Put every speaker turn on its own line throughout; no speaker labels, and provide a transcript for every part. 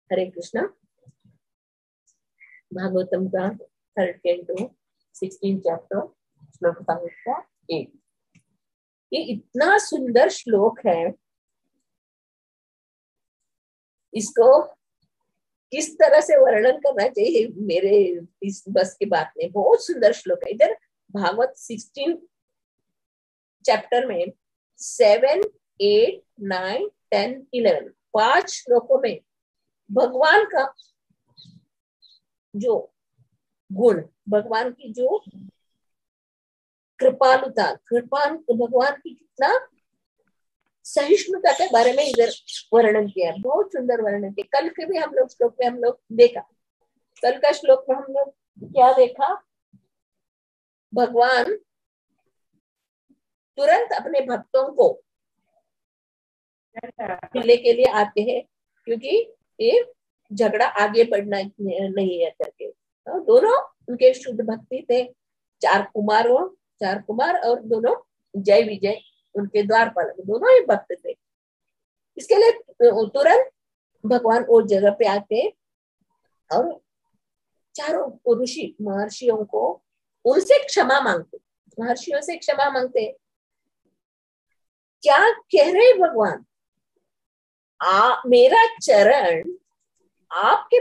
हरे कृष्णा। भागवतम का 3rd canto 16th chapter श्लोक संख्या 8। ये इतना सुंदर श्लोक है, इसको किस तरह से वर्णन करना चाहिए मेरे इस बस की बात नहीं। बहुत सुंदर श्लोक है। इधर भागवत 16 चैप्टर में 7, 8, 9, 10, 11 5 श्लोकों में भगवान का जो गुण, भगवान की जो कृपालुता, भगवान की कितना सहिष्णुता के बारे में इधर वर्णन किया। बहुत सुंदर वर्णन किया। कल के भी हम लोग श्लोक में हम लोग देखा, कल का श्लोक में हम लोग क्या देखा, भगवान तुरंत अपने भक्तों को मिलने के लिए आते हैं, क्योंकि ये झगड़ा आगे बढ़ना नहीं है करके। तो दोनों उनके शुद्ध भक्ति थे, 4 कुमार और दोनों जय विजय उनके द्वारपाल, दोनों ही भक्त थे। इसके लिए तुरंत भगवान उस जगह पे आते और चारों ऋषि महर्षियों को उनसे क्षमा मांगते, महर्षियों से क्षमा मांगते। क्या कह रहे भगवान, मेरा चरण आपके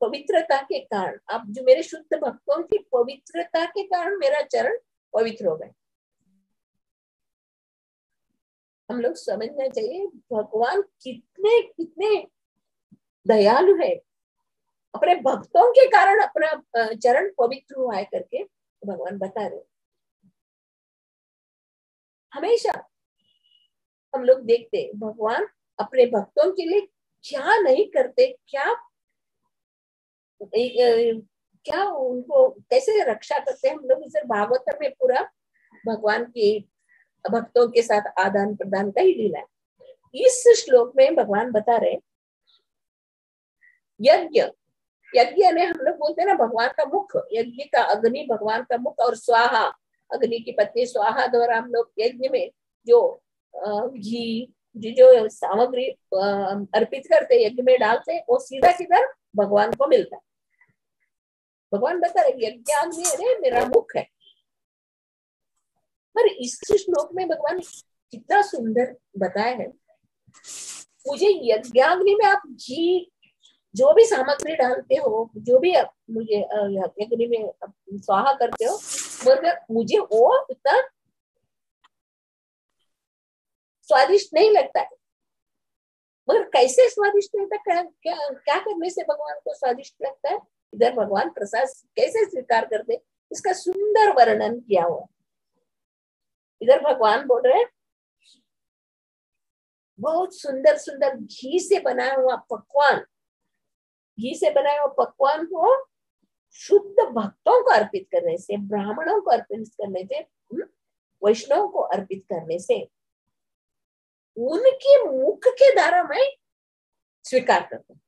पवित्रता के कारण, आप जो मेरे शुद्ध भक्तों की पवित्रता के कारण मेरा चरण पवित्र हो गए। हम लोग समझना चाहिए भगवान कितने कितने दयालु है, अपने भक्तों के कारण अपना चरण पवित्र हुआ है करके भगवान बता रहे। हमेशा हम लोग देखते भगवान अपने भक्तों के लिए क्या नहीं करते, क्या उनको कैसे रक्षा करते हैं। हम लोग इसे भागवत में पूरा भगवान की भक्तों के साथ आदान प्रदान का ही लीला है। इस श्लोक में भगवान बता रहे यज्ञ में हम लोग बोलते हैं ना भगवान का मुख, यज्ञ का अग्नि भगवान का मुख, और स्वाहा अग्नि की पत्नी स्वाहा द्वारा हम लोग यज्ञ में जो घी जो सामग्री अर्पित करते यज्ञ में डालते, वो सीधा सीधा भगवान को मिलता है। भगवान बता रहे यज्ञाग्नि अरे मेरा मुख है। पर इस श्लोक में भगवान कितना सुंदर बताया है, मुझे यज्ञाग्नि में आप घी जो भी सामग्री डालते हो, जो भी आप मुझे अग्नि में स्वाहा करते हो, मगर मुझे वो उतना स्वादिष्ट नहीं लगता है। मगर कैसे स्वादिष्ट लगता है, क्या करने से भगवान को स्वादिष्ट लगता है, इधर भगवान प्रसाद कैसे स्वीकार करते, इसका सुंदर वर्णन किया हुआ। इधर भगवान बोल रहे बहुत सुंदर सुंदर घी से बनाया हुआ पकवान, घी से बनाया हुआ पकवान को शुद्ध भक्तों को अर्पित करने से, ब्राह्मणों को अर्पित करने से, वैष्णव को अर्पित करने से उनके मुख के द्वारा मैं स्वीकार करता हूं।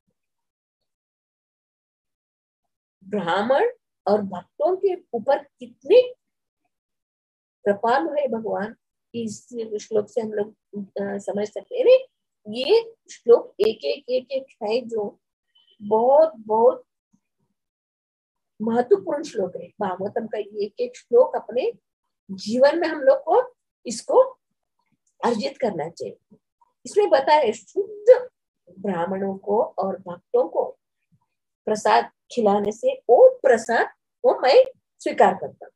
ब्राह्मण और भक्तों के ऊपर कितनी कृपालु है भगवान, इस श्लोक से हम लोग समझ सकते हैं। ये श्लोक एक है जो बहुत बहुत महत्वपूर्ण श्लोक है। भागवतम का एक श्लोक अपने जीवन में हम लोग को इसको अर्जित करना चाहिए। इसमें बताया शुद्ध ब्राह्मणों को और भक्तों को प्रसाद खिलाने से वो प्रसाद वो मैं स्वीकार करता हूँ,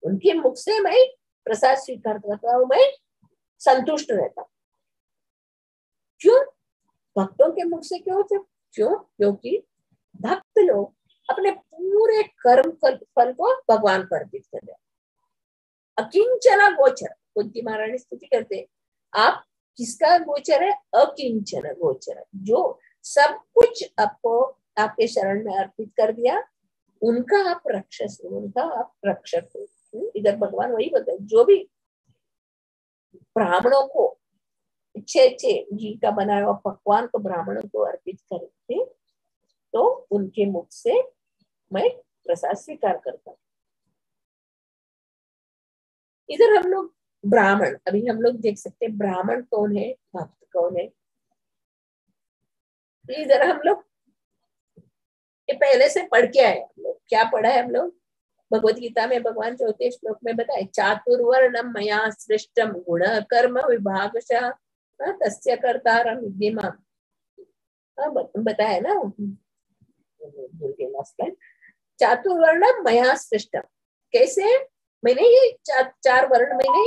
उनके मुख से मैं प्रसाद स्वीकार करता हूँ, मैं संतुष्ट रहता हूँ। क्यों? भक्तों के मुख से क्योंकि भक्त लोग अपने पूरे कर्म फल को भगवान को अर्पित कर रहे। अकिंचना गोचर, कुंती महारानी स्तुति करते, आप किसका गोचर है? अकिंचन गोचर, जो सब कुछ आपको आपके शरण में अर्पित कर दिया, उनका आप रक्षक हो। इधर भगवान वही बोलते, जो भी ब्राह्मणों को अच्छे घी का बनाया हुआ पकवान को ब्राह्मणों को अर्पित करते, तो उनके मुख से मैं प्रसाद स्वीकार करता हूँ। इधर हम लोग ब्राह्मण, अभी हम लोग देख सकते हैं ब्राह्मण कौन है, भक्त कौन है। इधर हम लोग ये पहले से पढ़ के आए। हम लोग क्या पढ़ा है? हम लोग भगवत गीता में भगवान चौथे श्लोक में बताए, चातुर्वर्णम मया सृष्टम गुण कर्म विभागशः तस्य कर्तारं विद्येमाम्। बताया ना, भूल गई लास्ट लाइन। चातुर्वर्णम मया सृष्टम, कैसे मैंने ये चार वर्ण मैंने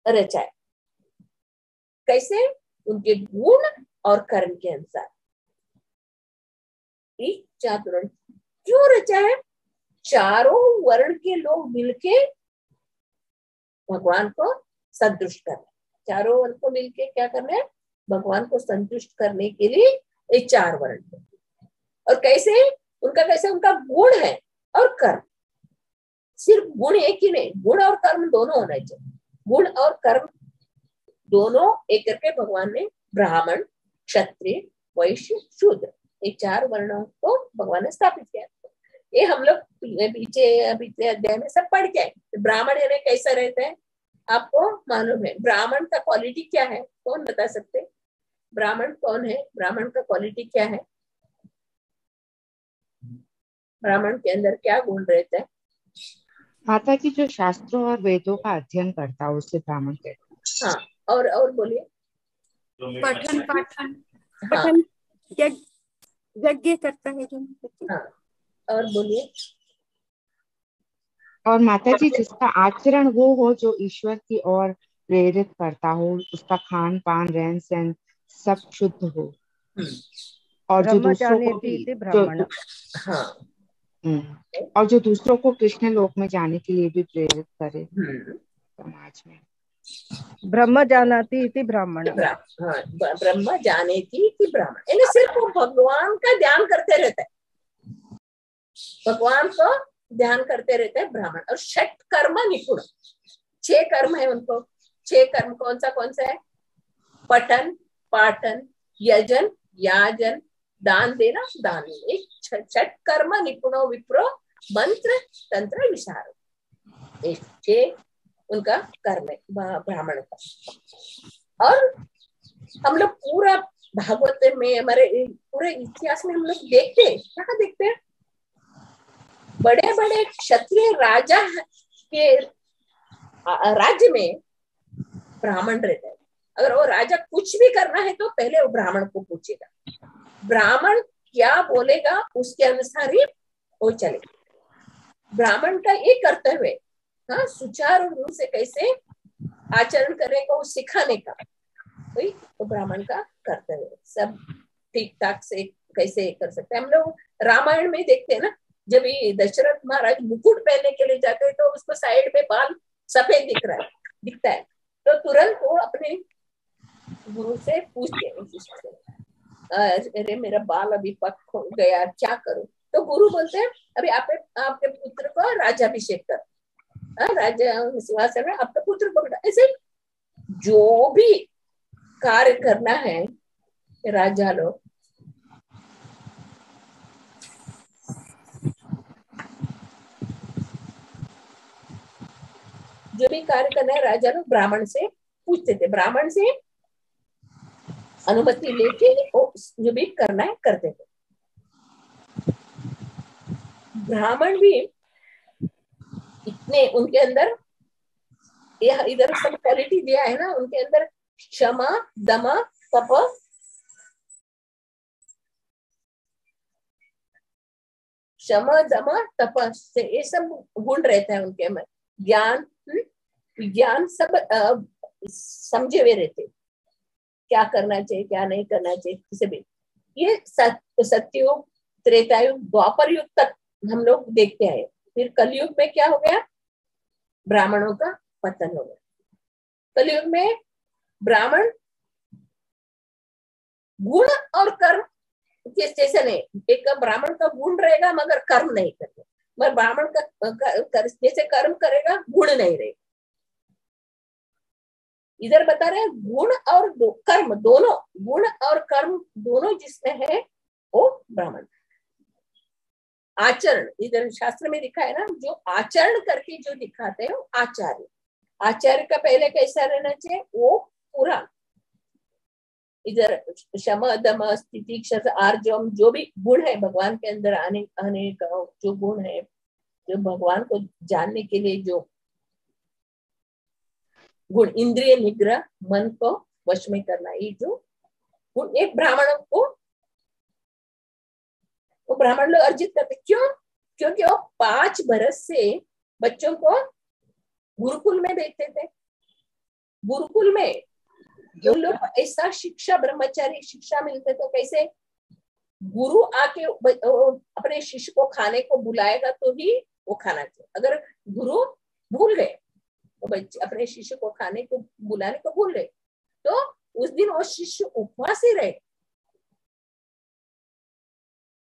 रचा है। कैसे? उनके गुण और कर्म के अनुसार। चातुर्वर्ण क्यों रचा है? चारों वर्ण के लोग मिलके भगवान को संतुष्ट करना। चारों वर्ण को मिलके क्या करना है? भगवान को संतुष्ट करने के लिए ये चार वर्ण। और कैसे? उनका गुण है और कर्म। सिर्फ गुण एक ही नहीं, गुण और कर्म दोनों होना चाहिए। गुण और कर्म दोनों एक करके भगवान ने ब्राह्मण, क्षत्रिय, वैश्य, शूद्र, ये चार वर्णों को भगवान ने स्थापित किया। ये हम लोग पीछे अध्याय में सब पढ़ के। ब्राह्मण यानी कैसा रहता है आपको मालूम है? ब्राह्मण का क्वालिटी क्या है? कौन बता सकते? ब्राह्मण कौन है? ब्राह्मण का क्वालिटी क्या है? ब्राह्मण के अंदर क्या गुण रहता है?
माता की जो शास्त्रों और वेदों का अध्ययन करता है उसे ब्राह्मण कहते हैं।
हाँ, और बोलिए।
पठन पाठन
हाँ,
पठन यज्ञ करता है जो।
हाँ, और बोलिए।
और माता जी जिसका आचरण वो हो जो ईश्वर की ओर प्रेरित करता हो, उसका खान पान रहन सहन सब शुद्ध हो, और जो दूसरों को भी
ब्राह्मण।
हाँ,
और जो दूसरों को कृष्ण लोक में जाने के लिए भी प्रेरित करे समाज में।
ब्रह्म जानाति इति ब्राह्मण।
हाँ, ब्रह्म जानेति इति ब्राह्मण, यानी सिर्फ वो भगवान का ध्यान करते रहता है, भगवान को ध्यान करते रहते हैं ब्राह्मण। और षट कर्म निपुण, 6 कर्म है उनको। 6 कर्म कौन सा है? पठन पाठन, यजन याजन, दान देना दान। एक षट कर्म निपुणो विप्रो मंत्र तंत्र विशारद, 6 उनका कर्म है ब्राह्मण का। और हम लोग पूरा भागवत में, हमारे पूरे इतिहास में हम लोग देखते हैं, क्या देखते हैं? बड़े बड़े क्षत्रिय राजा के राज्य में ब्राह्मण रहता है। अगर वो राजा कुछ भी करना है तो पहले वो ब्राह्मण को पूछेगा, ब्राह्मण क्या बोलेगा उसके अनुसार ही वो चलेगा। ब्राह्मण का ये कर्तव्य है, हाँ, सुचारू रूप से कैसे आचरण करेगा वो सिखाने का, वही तो ब्राह्मण का कर्तव्य है। सब ठीक ठाक से कैसे कर सकते हैं। हम लोग रामायण में देखते हैं ना, जब ये दशरथ महाराज मुकुट पहनने के लिए जाते हैं तो उसको साइड में बाल सफेद दिखता है, तो तुरंत वो अपने गुरु से पूछते हैं, अरे मेरा बाल अभी पक गया, क्या करूं? तो गुरु बोलते हैं, अभी आपके पुत्र को राज्याभिषेक कर, राजा सिंहासन में आपका पुत्र को बैठा। ऐसे जो भी कार्य करना है राजा लोग, जो भी कार्य करना है राजा लोग ब्राह्मण से पूछते थे, ब्राह्मण से अनुमति लेके वो जो भी करना है करते थे। ब्राह्मण भी इतने उनके अंदर, यह इधर सब क्वालिटी दिया है ना उनके अंदर, क्षमा दमा तप, क्षमा दमा तप से ये सब गुण रहता है उनके में। ज्ञान विज्ञान सब समझे हुए रहते, क्या करना चाहिए क्या नहीं करना चाहिए किसी भी। ये सत्ययुग त्रेतायुग द्वापर युग तक हम लोग देखते हैं। फिर कलयुग में क्या हो गया? ब्राह्मणों का पतन हो गया। कलयुग में ब्राह्मण गुण और कर्म जैसे नहीं, एक ब्राह्मण का गुण रहेगा मगर कर्म नहीं करेगा, मगर ब्राह्मण का जैसे कर्म करेगा गुण नहीं रहेगा। इधर बता रहे हैं गुण और कर्म दोनों, गुण और कर्म दोनों जिसमें है वो ब्राह्मण। आचरण इधर शास्त्र में लिखा है ना, जो आचरण करके जो दिखाते हैं वो आचार्य। आचार्य का पहले कैसा रहना चाहिए? वो पूरा इधर शम दम स्थिति क्षर आर्जवम जो भी गुण है भगवान के अंदर आने आने का जो गुण है, जो भगवान को जानने के लिए जो गुण, इंद्रिय निग्रह, मन को वश में करना, ये जो गुण एक ब्राह्मणों को, वो ब्राह्मण लोग अर्जित करते। क्यों? क्योंकि वो 5 बरस से बच्चों को गुरुकुल में देखते थे। गुरुकुल में उन लोग ऐसा शिक्षा, ब्रह्मचारी शिक्षा मिलते थे। कैसे? गुरु आके अपने शिष्य को खाने को बुलाएगा तो ही वो खाना चाहिए। अगर गुरु भूल गए तो बच्चे अपने शिष्य को खाने को बुलाने को भूल गए तो उस दिन वो शिष्य उपवास ही रहे।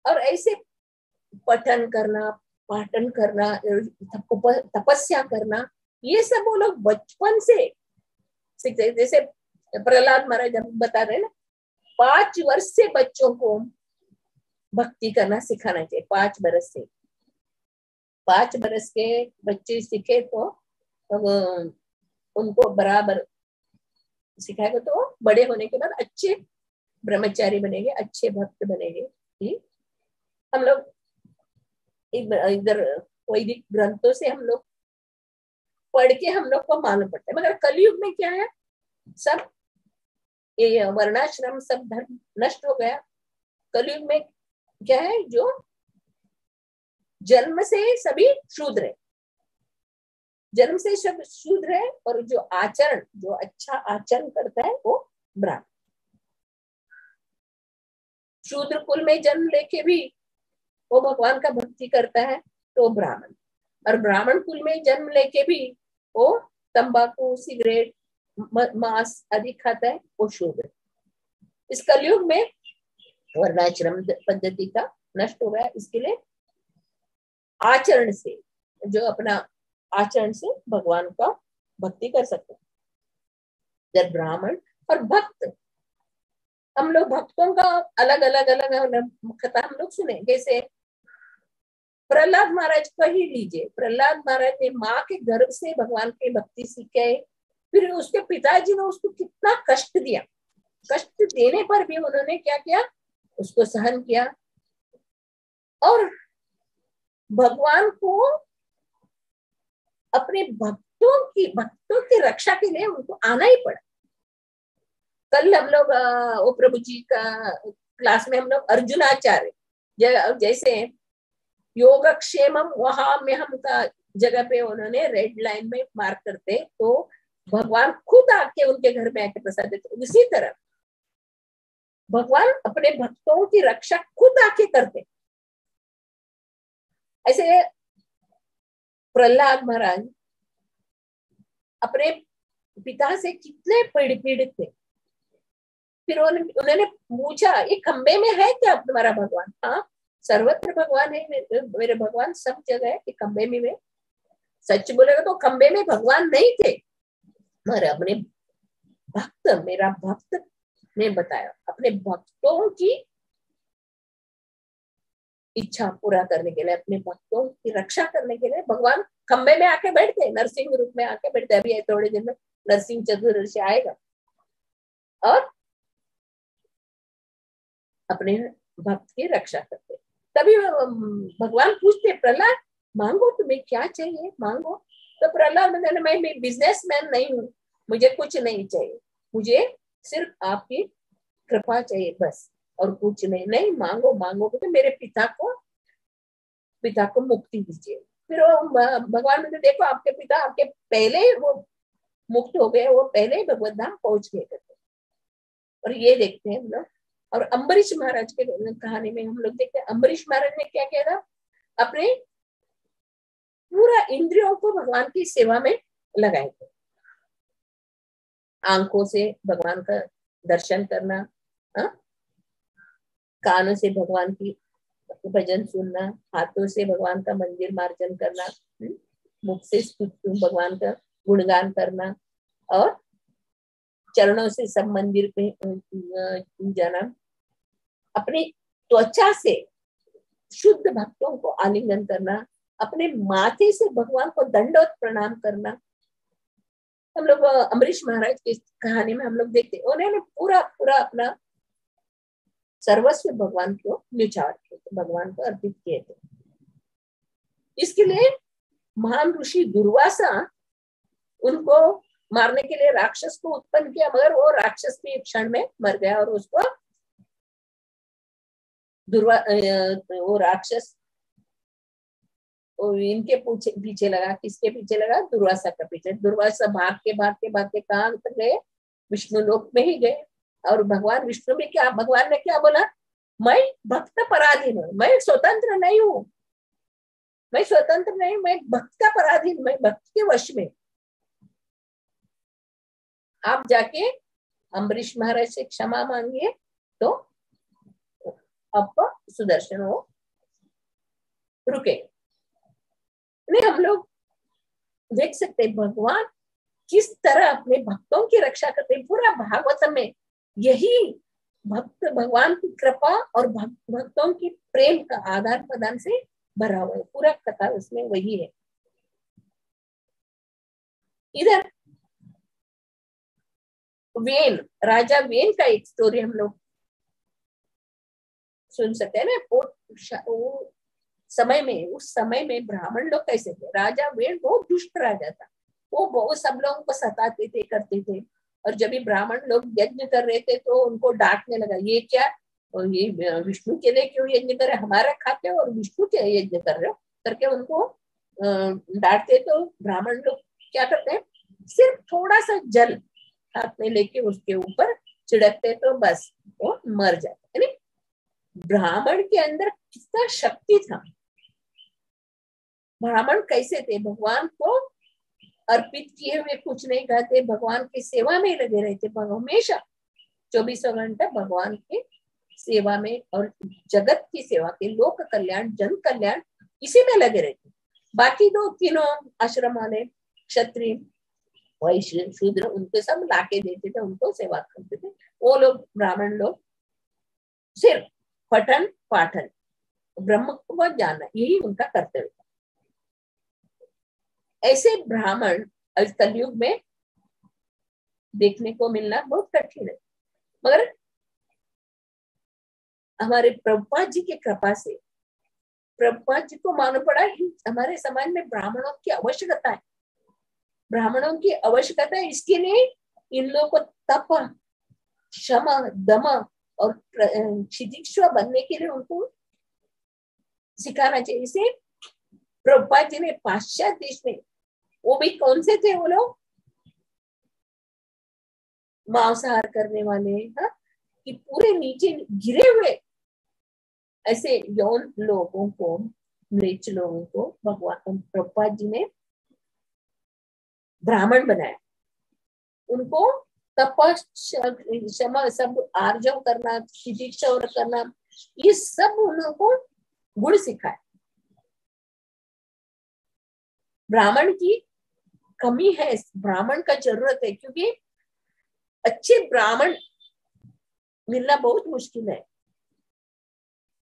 और ऐसे पठन करना, पाठन करना, तपस्या करना, ये सब वो लोग बचपन से सीखते। जैसे प्रहलाद महाराज बता रहे ना, 5 वर्ष से बच्चों को भक्ति करना सिखाना चाहिए। 5 बरस से, 5 बरस के बच्चे सीखे तो उनको बराबर सिखाएगा तो बड़े होने के बाद अच्छे ब्रह्मचारी बनेंगे, अच्छे भक्त बनेंगे। हम लोग इधर वैदिक ग्रंथों से हम लोग पढ़ के हम लोग को मालूम पड़ता है। मगर कलयुग में क्या है, सब ये वर्णाश्रम सब धर्म नष्ट हो गया। कलयुग में क्या है, जो जन्म से सभी शूद्र है, जन्म से सब शूद्र है, और जो आचरण, जो अच्छा आचरण करता है वो ब्राह्मण। शूद्र कुल में जन्म लेके भी वो भगवान का भक्ति करता है तो ब्राह्मण, और ब्राह्मण कुल में जन्म लेके भी वो तंबाकू, सिगरेट, मांस आदि खाता है, वो शूद्र। इस कलयुग में वर्णाश्रम पद्धति का नष्ट हो गया। इसके लिए आचरण से, जो अपना आचरण से भगवान का भक्ति कर सकते हैं। जब ब्राह्मण और भक्त, हम लोग भक्तों का अलग अलग कथा हम लोग सुने। जैसे प्रहलाद महाराज का ही लीजिए। प्रहलाद महाराज ने माँ के गर्भ से भगवान की भक्ति सीखे, फिर उसके पिताजी ने उसको कितना कष्ट दिया। कष्ट देने पर भी उन्होंने क्या किया, उसको सहन किया, और भगवान को अपने भक्तों की रक्षा के लिए उनको आना ही पड़ा। कल हम लोग वो प्रभु जी का क्लास में हम लोग अर्जुनाचार्य जैसे योगक्षेमम वहां में हम का जगह पे उन्होंने रेड लाइन में मार्क करते तो भगवान खुद आके उनके घर में आके प्रसाद देते। उसी तरह भगवान अपने भक्तों की रक्षा खुद आके करते। ऐसे प्रहलाद महाराज अपने पिता से कितने पीड़ित थे। फिर उन्होंने पूछा, ये खंबे में है क्या तुम्हारा भगवान? हाँ, सर्वत्र भगवान है, मेरे भगवान सब जगह है। ये खंबे में सच बोलेगा तो खंबे में भगवान नहीं थे, मगर अपने भक्त, मेरा भक्त ने बताया, अपने भक्तों की इच्छा पूरा करने के लिए, अपने भक्तों की रक्षा करने के लिए भगवान खंबे में आके बैठते, नरसिंह रूप में आके बैठते। अभी थोड़े दिन में नरसिंह चतुर्दशी आएगा, और अपने भक्त की रक्षा करते। तभी भगवान पूछते, प्रहलाद मांगो, तुम्हें क्या चाहिए मांगो। तो प्रहलाद ने, मैं बिजनेसमैन नहीं हूँ, मुझे कुछ नहीं चाहिए, मुझे सिर्फ आपकी कृपा चाहिए बस, और कुछ नहीं। नहीं मांगो मांगो, तो मेरे पिता को मुक्ति दीजिए। फिर भगवान ने देखो, आपके पिता आपके पहले वो मुक्त हो गए, वो पहले भगवत धाम पहुंच गए करते। और ये देखते हैं हम लोग। और अम्बरीश महाराज के कहानी में हम लोग देखते हैं, अम्बरीश महाराज ने क्या किया था, अपने पूरा इंद्रियों को भगवान की सेवा में लगाए थे। आंखों से भगवान का दर्शन करना, कानों से भगवान की भजन सुनना, हाथों से भगवान का मंदिर मार्जन करना, मुख से भगवान का गुणगान करना, और चरणों से सब मंदिर पे जाना, अपनी त्वचा से शुद्ध भक्तों को आलिंगन करना, अपने माथे से भगवान को दंडवत प्रणाम करना, हम लोग अम्बरीश महाराज की कहानी में हम लोग देखते, उन्होंने पूरा पूरा अपना सर्वस्व भगवान को न्यौछावर किए थे, भगवान को अर्पित किए थे। इसके लिए महान ऋषि दुर्वासा उनको मारने के लिए राक्षस को उत्पन्न किया, मगर वो राक्षस भी एक क्षण में मर गया और उसको वो राक्षस इनके पीछे लगा। किसके पीछे लगा? दुर्वासा का पीछे। दुर्वासा भाग के कहाँ तक गए? विष्णु लोक में ही गए। और भगवान विष्णु भी क्या, भगवान ने क्या बोला? मैं भक्त पराधीन हूँ, मैं स्वतंत्र नहीं हूँ, मैं स्वतंत्र नहीं, मैं भक्त का पराधीन, मैं भक्त के वश में। आप जाके अम्बरीश महाराज से क्षमा मांगिए तो आपको सुदर्शन हो रुके। नहीं, हम लोग देख सकते हैं भगवान किस तरह अपने भक्तों की रक्षा करते हैं। पूरा भागवतम में यही भक्त भगवान की कृपा और भक्तों की प्रेम का आदान प्रदान से भरा हुआ है, पूरा कथा उसमें वही है। इधर वेन, राजा वेन का एक स्टोरी हम लोग सुन सकते हैं ना। वो समय में, उस समय में ब्राह्मण लोग कैसे थे? राजा वेन बहुत दुष्ट राजा था, वो बहुत सब लोगों को सताते थे, करते थे। और जब भी ब्राह्मण लोग यज्ञ कर रहे थे तो उनको डांटने लगा, ये क्या, और ये विष्णु के लिए क्यों यज्ञ कर रहे, हमारा खाते हो और विष्णु के यज्ञ कर रहे हो, करके उनको डांटते। तो ब्राह्मण लोग क्या करते हैं? सिर्फ थोड़ा सा जल हाथ में लेके उसके ऊपर छिड़कते तो बस वो मर जाते है। ब्राह्मण के अंदर कितना शक्ति था। ब्राह्मण कैसे थे? भगवान को अर्पित किए हुए कुछ नहीं खाते, भगवान की सेवा में लगे रहते, हमेशा 24 घंटा भगवान की सेवा में और जगत की सेवा के, लोक कल्याण, जन कल्याण, इसी में लगे रहते। बाकी दो तीनों आश्रम वाले, क्षत्रिय, वैश्य, शूद्र, उनको सब लाके देते थे, उनको सेवा करते थे। वो लोग, ब्राह्मण लोग, सिर्फ पठन पाठन, ब्रह्म को जानना, यही उनका कर्तव्य था। ऐसे ब्राह्मण आज कलयुग में देखने को मिलना बहुत कठिन है। मगर हमारे प्रभुपाद जी की कृपा से, प्रभुपाद जी को मालूम पड़ा हमारे समाज में ब्राह्मणों की आवश्यकता है, ब्राह्मणों की आवश्यकता है। इसके लिए इन लोगों को तप, क्षमा, दम और क्षितिक्षु बनने के लिए उनको सिखाना चाहिए। इसे प्रभुपाद जी ने पाश्चात्य देश में, वो भी कौन से थे वो लोग? मांसाहार करने वाले, हाँ, कि पूरे नीचे गिरे हुए ऐसे यौन लोगों को, म्लेच्छ लोगों को भगवान प्रभुपाद जी ने ब्राह्मण बनाया। उनको तपस्या, सब आर्जव करना, शिक्षा करना, ये सब उनको गुण सिखाए। ब्राह्मण की कमी है, ब्राह्मण का जरूरत है, क्योंकि अच्छे ब्राह्मण मिलना बहुत मुश्किल है।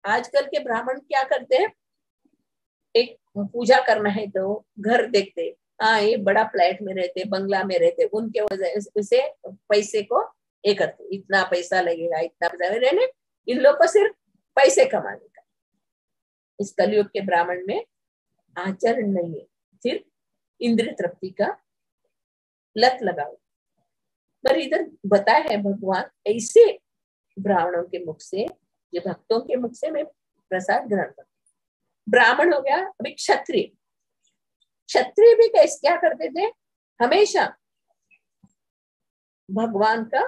आजकल के ब्राह्मण क्या करते हैं? एक पूजा करना है तो घर देखते, हाँ ये बड़ा फ्लैट में रहते, बंगला में रहते, उनके वजह से पैसे को ये करते, इतना पैसा लगेगा, इतना पैसा रहने, इन लोग को सिर्फ पैसे कमाने का। इस कलयुग के ब्राह्मण में आचरण नहीं है, सिर्फ इंद्रिय तृप्ति का लत लगाओ। पर इधर बताया है भगवान ऐसे ब्राह्मणों के मुख से, जो भक्तों के मुख से मैं प्रसाद ग्रहण करता। ब्राह्मण हो गया, अभी क्षत्रिय। क्षत्रिय भी कैसे क्या करते थे? हमेशा भगवान का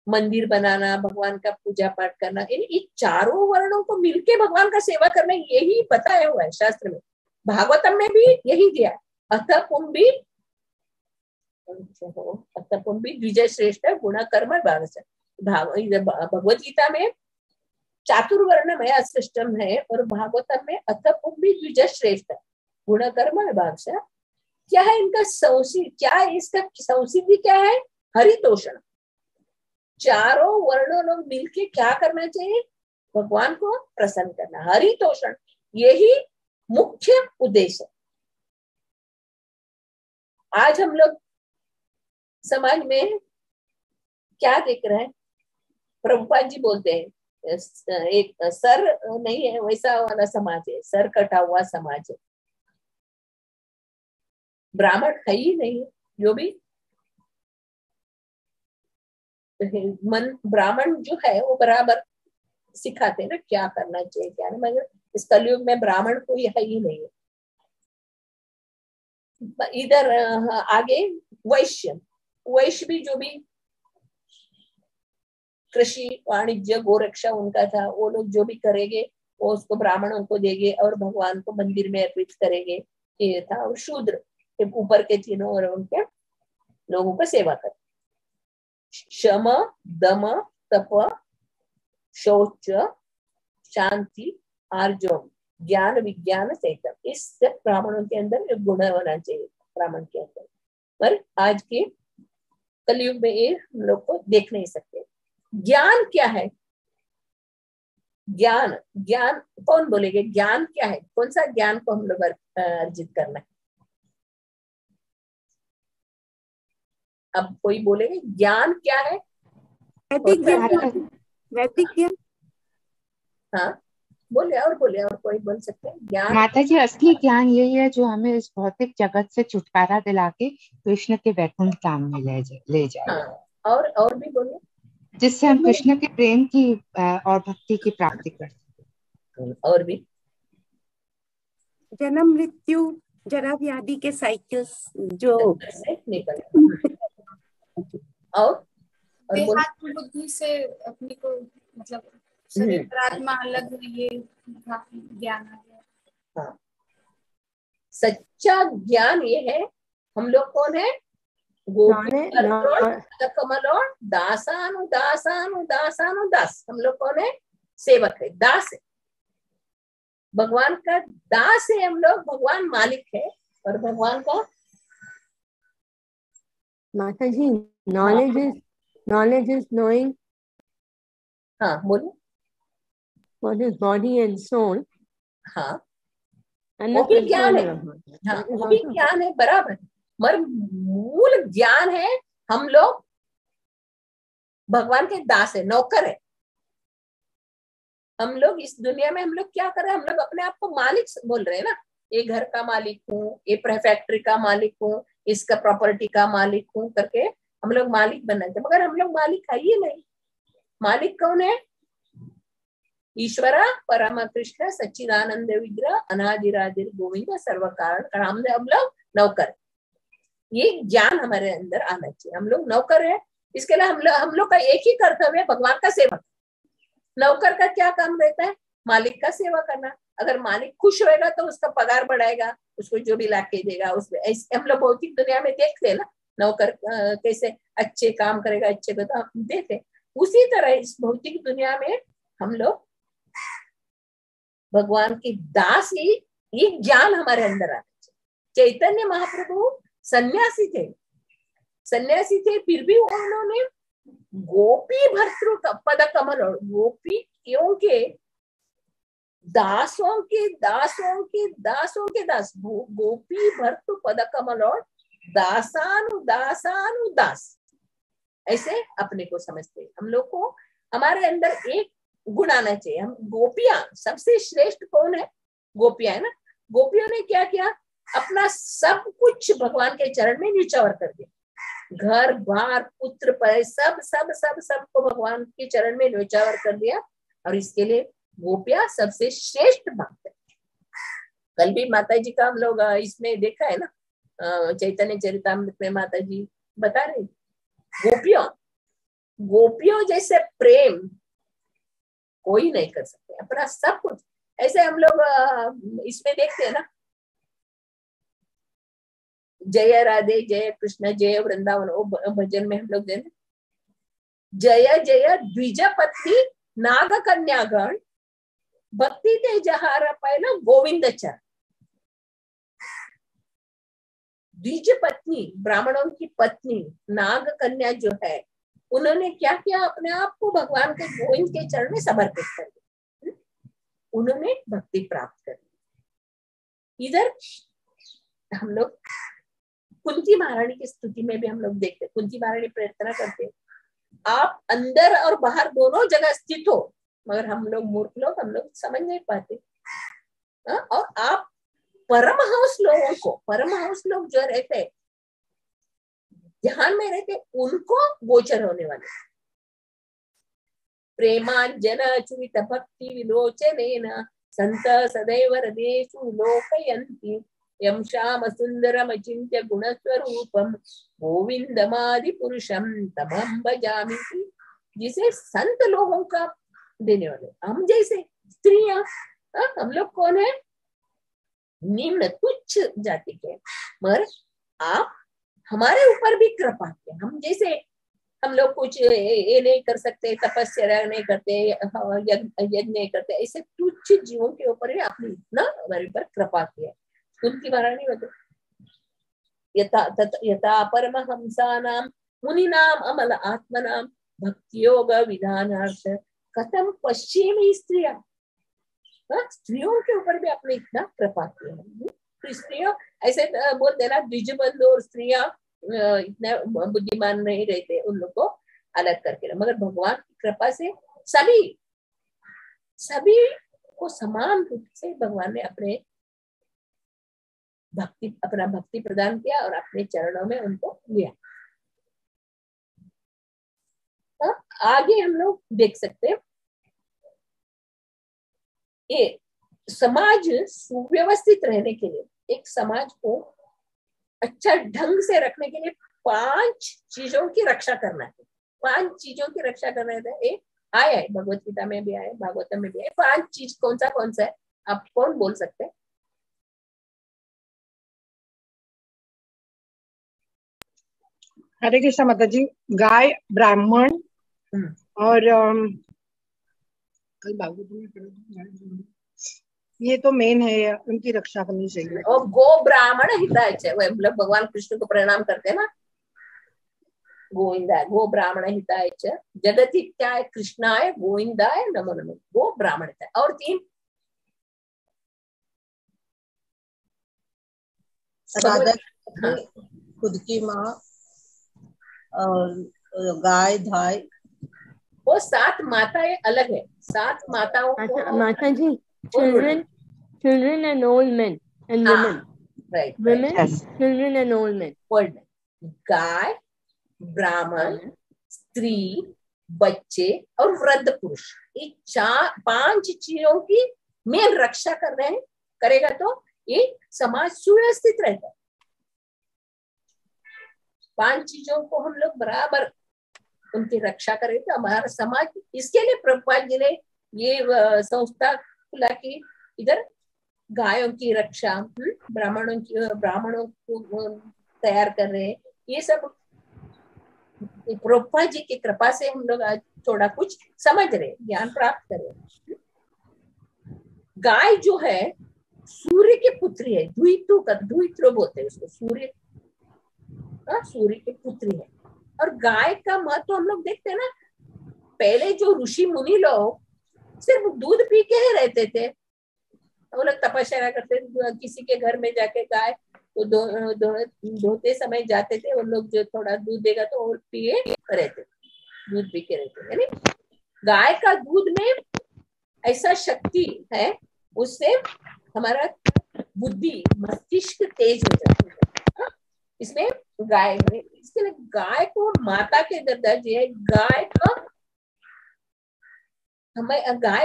मंदिर बनाना, भगवान का पूजा पाठ करना, इन चारों वर्णों को मिलके भगवान का सेवा करना, यही बताया हुआ है शास्त्र में। भागवतम में भी यही दिया, अथ पुंभी द्विजय श्रेष्ठ गुण कर्म भाग से। भगवत गीता में चातुर्वर्ण में अष्टम है और भागवतम में अथ पुंभी द्विजय श्रेष्ठ गुण कर्म भाग से। क्या है इनका सौसी, क्या है इसका सौसिद्धि, क्या है? हरितोषण। चारों वर्णों लोग मिलके क्या करना चाहिए? भगवान को प्रसन्न करना, हरितोषण, यही मुख्य उद्देश्य। आज हम लोग समाज में क्या देख रहे हैं, प्रभुपाद जी बोलते हैं एक सर नहीं है वैसा वाला समाज है, सर कटा हुआ समाज है, ब्राह्मण है ही नहीं। जो भी मन ब्राह्मण जो है वो बराबर सिखाते ना क्या करना चाहिए क्या नहीं, मगर इस कलयुग में ब्राह्मण कोई है ही नहीं है। इधर आगे वैश्य, वैश्य भी जो भी कृषि वाणिज्य गोरक्षा उनका था, वो लोग जो भी करेंगे वो उसको ब्राह्मणों को देंगे और भगवान को मंदिर में अर्पित करेंगे, ये था। और शूद्र के ऊपर के तीनों और उनके लोगों का सेवा कर, शम दम तप शौच शांति आर्जव ज्ञान विज्ञान सहित, इस सब ब्राह्मणों के अंदर गुण होना चाहिए ब्राह्मण के अंदर। पर आज के कलयुग में ये हम लोग को देख नहीं सकते। ज्ञान क्या है? ज्ञान, ज्ञान कौन बोलेंगे? ज्ञान क्या है? कौन सा ज्ञान को हम लोग अर्जित करना है? अब कोई बोलेंगे ज्ञान क्या है?
वैदिक ज्ञान, वैदिक ज्ञान।
हाँ बोले, और बोले, और कोई बोल सकते हैं ज्ञान?
माता जी असली ज्ञान यही है जो हमें इस भौतिक जगत से छुटकारा दिला के कृष्ण के वैकुंठ धाम में ले जाए।
हाँ, और भी बोले,
जिससे हम कृष्ण के प्रेम की और भक्ति की प्राप्ति कर सकते।
और भी
जन्म मृत्यु जरा व्याधि के साइकिल्स जो
से निकल और
बुद्धि से अपने को मतलब शरीर और आत्मा अलग ये ज्ञान आ गया।
हाँ, सच्चा ज्ञान ये है। हम लोग कौन है? कमलो दासानु दासानु दासानु दास। हम लोग कौन है? सेवक है, दास है, भगवान का दास है हम लोग। भगवान मालिक है और भगवान का
माता जी knowledge is knowing
हाँ बोलो
what is body and soul।
हाँ
and
वो भी ज्ञान है। हाँ वो भी ज्ञान है बराबर, मगर मूल ज्ञान है हम लोग भगवान के दास है, नौकर है। हम लोग इस दुनिया में हम लोग क्या कर रहे हैं? हम लोग अपने आप को मालिक बोल रहे हैं ना, ये घर का मालिक हूँ, ये फैक्ट्री का मालिक हूँ, इसका प्रॉपर्टी का मालिक हूँ करके हम लोग मालिक बनना चाहते, मगर हम लोग मालिक है ही नहीं। मालिक कौन है? ईश्वरा परम कृष्ण सच्चिदानंद विग्रह अनादिरादिर गोविंद सर्व कारण। हम लोग नौकर, ये ज्ञान हमारे अंदर आना चाहिए। हम लोग नौकर है, इसके लिए हम लोग का एक ही कर्तव्य है, भगवान का सेवा। नौकर का क्या काम रहता है? मालिक का सेवा करना। अगर मालिक खुश होएगा तो उसका पगार बढ़ाएगा, उसको जो भी लाके देगा। उसमें ऐसे हम लोग भौतिक दुनिया में देखते हैं ना, नौकर कैसे अच्छे काम करेगा, अच्छे को तो हम देते। उसी तरह इस भौतिक दुनिया में हम लोग भगवान की दास ही, ये ज्ञान हमारे अंदर आना चाहिए। चैतन्य महाप्रभु सन्यासी थे, फिर भी उन्होंने गोपी भर्तृ पद कमल और गोपियों के दासों के दास गोपी भर्तृ पद कमल और दासानु ऐसे अपने को समझते हैं। हम लोग को हमारे अंदर एक गुण आना चाहिए। हम गोपियां, सबसे श्रेष्ठ कौन है? गोपियां है ना। गोपियों ने क्या किया? अपना सब कुछ भगवान के चरण में न्यौछावर कर दिया। घर बार पुत्र पर सबको भगवान के चरण में न्यौछावर कर दिया। और इसके लिए गोपियां सबसे श्रेष्ठ भक्त है। कल भी माता जी का हम लोग इसमें देखा है ना, चैतन्य चरितामृत में माता जी बता रही, गोपियों जैसे प्रेम कोई नहीं कर सकते, अपना सब कुछ। ऐसे हम लोग इसमें देखते हैं ना, जय राधे जय कृष्ण जय वृंदावन, वो भजन में हम लोग देते, जय जय द्विजपत्नी नाग कन्यागण भक्ति ते जहारा पहला गोविंद चरण। द्विज पत्नी, ब्राह्मणों की पत्नी नाग कन्या जो है, उन्होंने क्या किया? अपने आप को भगवान के गोविंद के चरण में समर्पित कर दिया। उन्होंने भक्ति प्राप्त कर ली। इधर हम लोग कुंती महारानी की स्तुति में भी हम लोग देखते, कुंती महारानी प्रार्थना करते, आप अंदर और बाहर दोनों जगह स्थित हो, मगर हम लोग मूर्ख लोग, हम लोग समझ नहीं पाते। और आप परमहंस लोगों को, परमहंस लोग जो रहते ध्यान में रहते, उनको गोचर होने वाले। प्रेमांजन चुरित भक्ति विलोचनेन संत सदैव हृदयेषु लोकयन्ति यं श्याम सुंदरम अचिंत्य गुणस्वरूपम गोविंदमादि पुरुषम तमहं भजामि। जिसे संत लोगों का देने वाले, हम जैसे स्त्रियां, हम लोग कौन है? निम्न तुच्छ जाति के, मगर आप हमारे ऊपर भी कृपा किया। हम जैसे हम लोग कुछ ये नहीं कर सकते, तपस्या नहीं करते, यज्ञ नहीं करते, ऐसे तुच्छ जीवों के ऊपर ही आपने इतना हमारे ऊपर कृपा किया। उनकी महारानी यथा परमहंसानां मुनीनाम अमल आत्मनाम भक्ति योग विधानार्थ कथम पश्चिमी स्त्रियां, स्त्रियों के ऊपर भी आपने इतना कृपा किया। तो स्त्रियों ऐसे बोलते ना, द्विजबंधु और स्त्रियां इतने बुद्धिमान नहीं रहते, उन लोग को अलग करके, मगर भगवान की कृपा से सभी को समान रूप से भगवान ने अपना भक्ति प्रदान किया और अपने चरणों में उनको लिया। आगे हम लोग देख सकते हैं, ये समाज सुव्यवस्थित रहने के लिए, एक समाज को अच्छा ढंग से रखने के लिए 5 चीजों की रक्षा करना है। 5 चीजों की रक्षा करना है। एक आया है भगवत गीता में भी आया, भागवतम में भी आया। 5 चीज कौन सा है? आप कौन बोल सकते हैं?
हरे कृष्ण माता जी। गाय, ब्राह्मण और कल भागवत में ये तो मेन है, उनकी रक्षा करनी चाहिए।
और गो ब्राह्मण हिताय, मतलब भगवान कृष्ण को प्रणाम करते हैं ना, गोविंदाय, गो ब्राह्मण हिताय च जगतित्याय कृष्णाय गोविंदाय नमो नमः। गो ब्राह्मण हिताय। और 3
राधा खुद की माँ और गाय धाय,
वो 7 माताएं अलग है। 7 माताओं को
माता जी, children and old men and women,
right,
women,
yes.
children and old men,
old men, गाय, ब्राह्मण, स्त्री, बच्चे और वृद्ध पुरुष, ये 5 चीजों की मेन रक्षा कर रहे हैं। करेगा तो ये समाज सुव्यवस्थित रहता है। 5 चीजों को हम लोग बराबर उनकी रक्षा करें तो हमारा समाज, इसके लिए प्रभुपाद जी ने ये संस्था खुला कि इधर गायों की रक्षा, ब्राह्मणों को तैयार कर रहे हैं। ये सब प्रभुपाद जी की कृपा से हम लोग आज थोड़ा कुछ समझ रहे, ज्ञान प्राप्त कर रहे। गाय जो है सूर्य की पुत्री है, द्वित्र बोलते हैं उसको, सूर्य की पुत्री है। और गाय का महत्व हम लोग देखते हैं ना, पहले जो ऋषि मुनि लोग सिर्फ दूध पी के ही रहते थे। वो लोग तपस्या करते थे, किसी के घर में जाके गाय तो धोते समय जाते थे, वो लोग जो थोड़ा दूध देगा तो और पिए रहते, दूध पी के रहते। यानी गाय का दूध में ऐसा शक्ति है, उससे हमारा बुद्धि मस्तिष्क तेज हो जाता है। इसमें गाय, इसके लिए गाय को माता के दर्जे है। गाय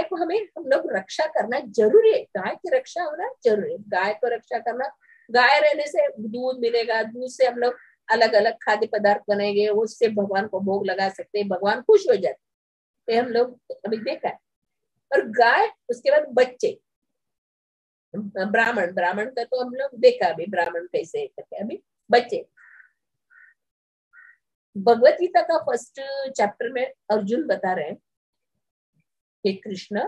को हमें हम लोग रक्षा करना जरूरी है। गाय की रक्षा होना जरूरी है। गाय को रक्षा करना, गाय रहने से दूध मिलेगा, दूध से हम लोग अलग अलग खाद्य पदार्थ बनेंगे, उससे भगवान को भोग लगा सकते हैं, भगवान खुश हो जाते हैं। हम लोग अभी देखा है। और गाय, उसके बाद बच्चे, ब्राह्मण का तो हम लोग देखा अभी, ब्राह्मण कैसे करते। अभी बच्चे, भगवत गीता का 1st चैप्टर में अर्जुन बता रहे हैं हे कृष्ण,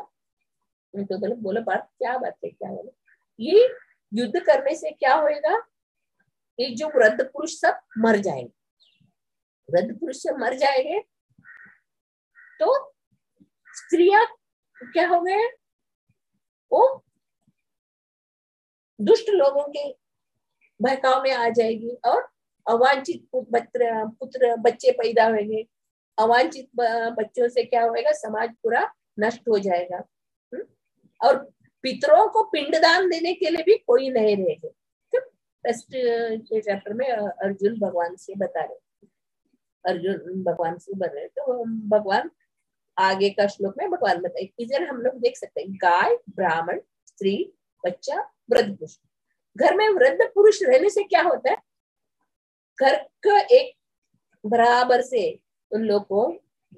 तो बोलो बात क्या है, क्या बोले, ये युद्ध करने से क्या होएगा, ये जो वृद्ध पुरुष सब मर जाएंगे, वृद्ध पुरुष सब मर जाएंगे, तो स्त्रियां क्या हो गए, वो दुष्ट लोगों के बहकाव में आ जाएगी और अवांछित पुत्र बच्चे पैदा होंगे, अवांछित बच्चों से क्या होगा, समाज पूरा नष्ट हो जाएगा। और पितरों को पिंडदान देने के लिए भी कोई नहीं रहेगा। फर्स्ट चैप्टर में अर्जुन भगवान से बता रहे, अर्जुन भगवान से बन रहे, तो भगवान आगे का श्लोक में भगवान बताए। इधर हम लोग देख सकते हैं गाय, ब्राह्मण, स्त्री, बच्चा, वृद्ध पुरुष। घर में वृद्ध पुरुष रहने से क्या होता है, घर का एक बराबर से उन लोग को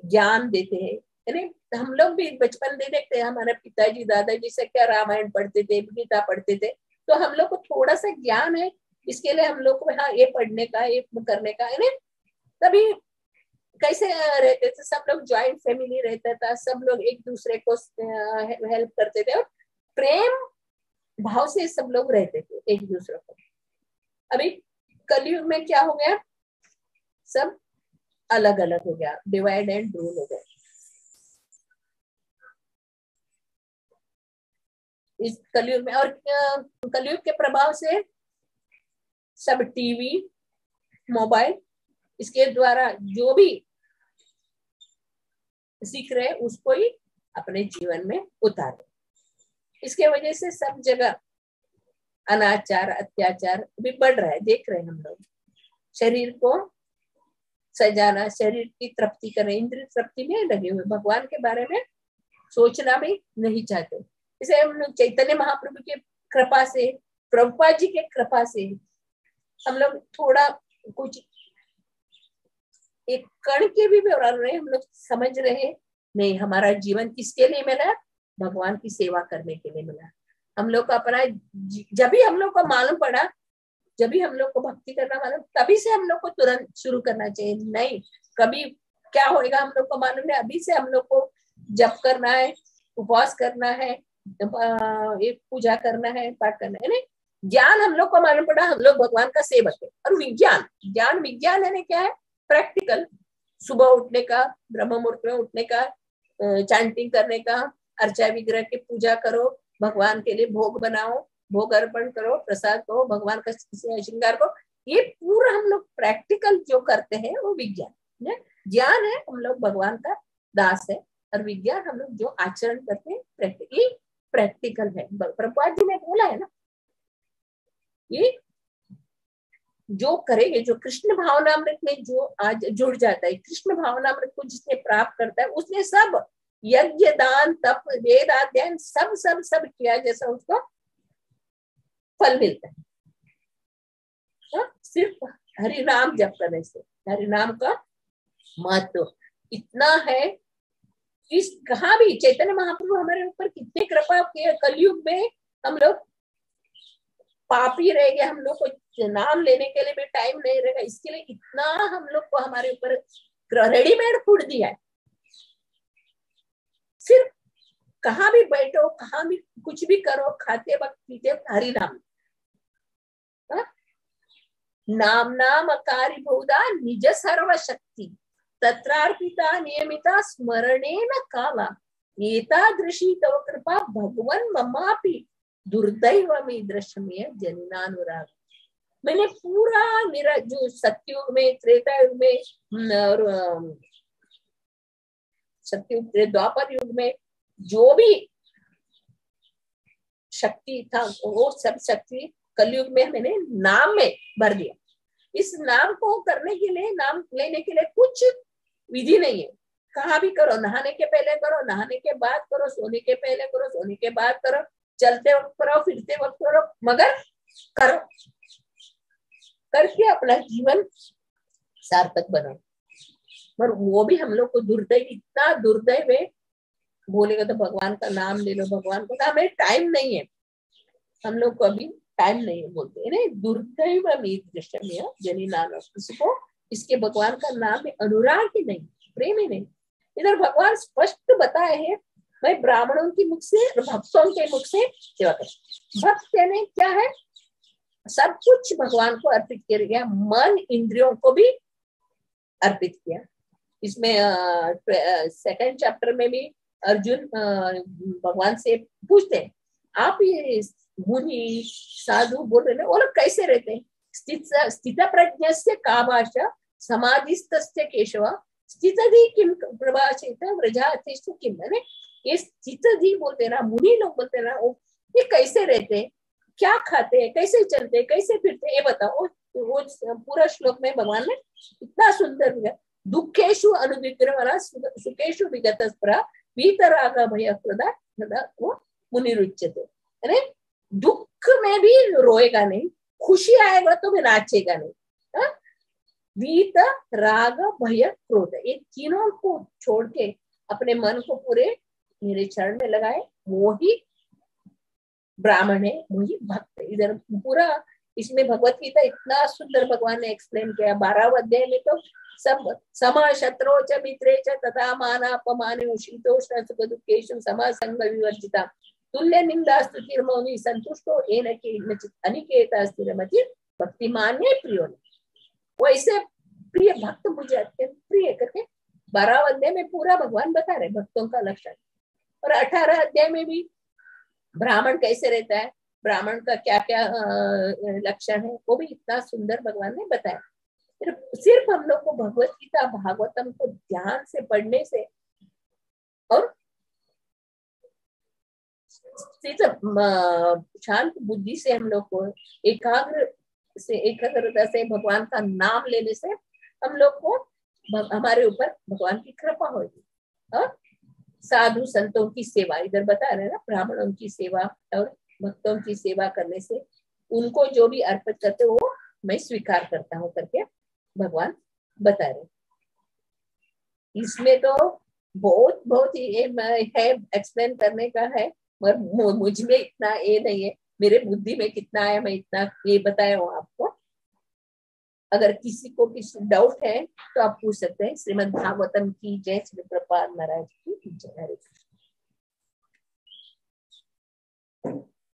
ज्ञान देते हैं। यानी हम लोग भी बचपन में देखते हैं, हमारे पिताजी दादाजी से क्या रामायण पढ़ते थे, गीता पढ़ते थे, तो हम लोग को थोड़ा सा ज्ञान है, इसके लिए हम लोग को हाँ ये पढ़ने का, ये करने का, यानी तभी कैसे रहते थे, सब लोग ज्वाइंट फैमिली रहता था, सब लोग एक दूसरे को हेल्प करते थे और प्रेम भाव से सब लोग रहते थे एक दूसरे को। अभी कलयुग में क्या हो गया, सब अलग अलग हो गया, डिवाइड एंड रूल हो गया। इस कलयुग में, और कलयुग के प्रभाव से सब टीवी, मोबाइल, इसके द्वारा जो भी सीख रहे उसको ही अपने जीवन में उतारे। इसके वजह से सब जगह अनाचार, अत्याचार भी बढ़ रहा है, देख रहे हैं हम लोग। शरीर को सजाना, शरीर की तृप्ति करना, इंद्रिय तृप्ति में लगे हुए, भगवान के बारे में सोचना भी नहीं चाहते। इसे हम लोग चैतन्य महाप्रभु के कृपा से, प्रभुपाद जी के कृपा से हम लोग थोड़ा कुछ एक कण के भी व्यवहार रहे, हम लोग समझ रहे नहीं हमारा जीवन किसके लिए मिला, भगवान की सेवा करने के लिए मिला। हम लोग को अपना, जब भी हम लोग को मालूम पड़ा, जब भी हम लोग को भक्ति करना मालूम, तभी से हम लोग को तुरंत शुरू करना चाहिए। नहीं कभी क्या होएगा हम लोग को मालूम है, अभी से हम लोग को जप करना है, उपवास करना है, एक पूजा करना है, पाठ करना है। नहीं ज्ञान हम लोग को मालूम पड़ा, हम लोग भगवान का सेवक है। और विज्ञान, ज्ञान विज्ञान है क्या है, प्रैक्टिकल, सुबह उठने का, ब्रह्म मुहूर्त में उठने का, चैंटिंग करने का, अर्चा विग्रह की पूजा करो, भगवान के लिए भोग बनाओ, भोग अर्पण करो, प्रसाद को, भगवान का श्रृंगार को, ये पूरा हम लोग प्रैक्टिकल जो करते हैं वो विज्ञान है। ज्ञान है हम लोग भगवान का दास है, और विज्ञान हम लोग जो आचरण करते हैं प्रैक्टिकल है। प्रभुपाद जी ने बोला है ना, ये जो करेंगे, जो कृष्ण भावनामृत में जो आज जुड़ जाता है, कृष्ण भावनामृत को जिसने प्राप्त करता है, उसने सब यज्ञ, दान, तप, वेद अध्ययन सब सब सब किया जैसा उसको फल मिलता है। सिर्फ हरि नाम जप करने से, हरि नाम का महत्व इतना है कि कहाँ भी चैतन्य महाप्रभु हमारे ऊपर कितने कृपा किए। कलयुग में हम लोग पापी रह गए, हम लोग को नाम लेने के लिए भी टाइम नहीं रहेगा, इसके लिए इतना हम लोग को हमारे ऊपर रेडीमेड फूड दिया है। सिर्फ कहाँ भी बैठो, कहाँ भी कुछ भी करो, खाते वक्त, पीते वक्त हरि नाम, नाम नाम अकारी बहुधा निज सर्व शक्ति तत्रार्पिता नियमिता स्मरणेन काला एतादृशी तव कृपा भगवन् ममापि दुर्दैवमी दृश्यमेय जनिनानुराग। मैंने पूरा मेरा जो सत्युग में, त्रेता युग में और सत्युग, द्वापर युग में जो भी शक्ति था, वो सब शक्ति कलयुग में मैंने नाम में भर दिया। इस नाम को करने के लिए, नाम लेने के लिए कुछ विधि नहीं है। कहाँ भी करो, नहाने के पहले करो, नहाने के बाद करो, सोने के पहले करो, सोने के बाद करो, चलते वक्त करो, फिरते वक्त करो, मगर करो, करके अपना जीवन सार्थक बनाओ। पर वो भी हम लोग को दुर्दैव, इतना दुर्दैव है, बोलेगा तो भगवान का नाम ले लो, भगवान को, हमें टाइम नहीं है, हम लोग को अभी टाइम नहीं है, बोलते हैं नहीं, दुर्दैव दृश्यमेय जनिनानुराग। इसको, इसके भगवान का नाम में अनुराग ही नहीं, प्रेम ही नहीं। इधर भगवान स्पष्ट बताए हैं, मैं ब्राह्मणों की मुख से, भक्तों के मुख से सेवा कर। भक्त यानी क्या है, सब कुछ भगवान को अर्पित किया गया, मन इंद्रियों को भी अर्पित किया। इसमें सेकंड चैप्टर में भी अर्जुन भगवान से पूछते हैं, आप ये मुनि साधु बोल रहे हैं, वो लोग कैसे रहते हैं? स्थित प्रज्ञस्य का भाषा समाधिस्तस्य केशव स्थितधि किम प्रभाषित व्रजातिष्ठ किम। मैंने ये स्थितधि बोलते ना, मुनि लोग बोलते ना, ये कैसे रहते, क्या खाते हैं, कैसे चलते, कैसे फिरते, ये बताओ। वो पूरा श्लोक में भगवान ने इतना सुंदर दिया। दुखेशु अनुद्विग्रह सुखेशु विगतस्परा वीतराग भय प्रदा वो मुनिरुच्यते। यानी दुख में भी रोएगा नहीं, खुशी आएगा तो भी नाचेगा नहीं। वीत राग भय क्रोध, ये तीनों को छोड़ के अपने मन को पूरे मेरे चरण में लगाए, वो ही ब्राह्मण है, वही भक्त है। इधर पूरा इसमें भगवत गीता इतना सुंदर भगवान ने एक्सप्लेन किया। 12वें अध्याय में तो सब सम शत्रो च मित्रे च तथा मान अपमाने शीतोष्ण सुख दुखेषु सम संग विवर्जिता तुल्य निंदा स्तुतिर्मौनि संतुष्टो येन केनचित् अनिकेता स्थिरमति भक्तिमान्य प्रियो। वैसे प्रिय भक्त मुझे अत्यंत प्रिय करके 12वें अध्याय में पूरा भगवान बता रहे भक्तों का लक्षण। और 18 अध्याय में भी ब्राह्मण कैसे रहता है, ब्राह्मण का क्या क्या लक्षण है, वो भी इतना सुंदर भगवान ने बताया। सिर्फ हम लोग को भगवत गीता भागवतम को ध्यान से पढ़ने से और शांत बुद्धि से हम लोग को एकाग्रता से भगवान का नाम लेने से हम लोग को हमारे ऊपर भगवान की कृपा होगी। और साधु संतों की सेवा, इधर बता रहे ना, ब्राह्मणों की सेवा और भक्तों की सेवा करने से उनको जो भी अर्पित करते वो मैं स्वीकार करता हूँ करके भगवान बता रहे। इसमें तो बहुत ही है एक्सप्लेन करने का है, मगर मुझ में इतना ये नहीं है, मेरे बुद्धि में कितना है मैं इतना ये बताया हूँ आपको। अगर किसी को किसी डाउट है तो आप पूछ सकते हैं। श्रीमद् भागवतम की जय, श्री प्रभुपाद महाराज की जय।